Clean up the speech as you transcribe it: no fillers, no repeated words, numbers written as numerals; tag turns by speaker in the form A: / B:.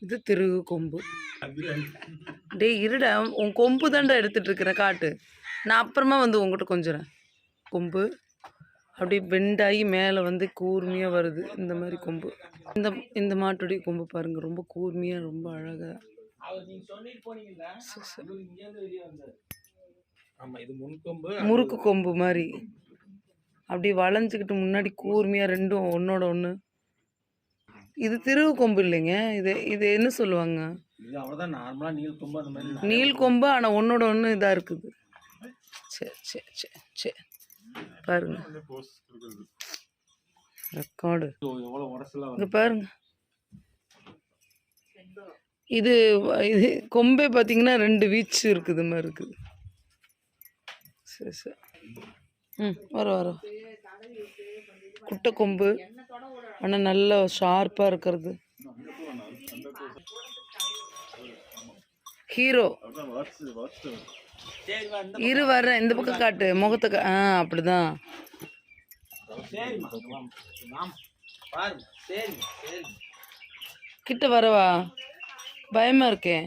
A: இது திருகு கொம்பு. டேய் இருடா, உன் கொம்பு தாண்டா எடுத்துட்டு இருக்கிறேன், காட்டு. நான் அப்புறமா வந்து உங்ககிட்ட கொஞ்சுறேன். கொம்பு அப்படி பெண்டாகி மேலே வந்து கூர்மையாக வருது. இந்த மாதிரி கொம்பு. இந்த இந்த மாட்டுடைய கொம்பு பாருங்க, ரொம்ப கூர்மையாக, ரொம்ப அழகாக. முறுக்கு கொம்பு மாதிரி அப்படி வளைஞ்சிக்கிட்டு முன்னாடி கூர்மையாக, ரெண்டும் ஒன்னோட ஒன்று. இது திருவு கொம்பு இல்லைங்க, இது என்ன சொல்லுவாங்க? நீல் கொம்பு, ஆனால் ஒன்னோட ஒன்று இதாக இருக்குது. சரி சரி சரி சரி பாருங்க, ரெக்கார்டு இங்கே பாருங்க. இது இது கொம்பே பார்த்தீங்கன்னா 2 வீச்சு இருக்குது மாதிரி இருக்குது. சரி சரி. வர குட்டை கொம்பு, ஆனால் நல்லா ஷார்ப்பாக இருக்கிறது. ஹீரோ இரு வர்றேன், இந்த பக்கம் காட்டு முகத்தை. அப்படிதான். கிட்ட வரவா? பயமா இருக்கே.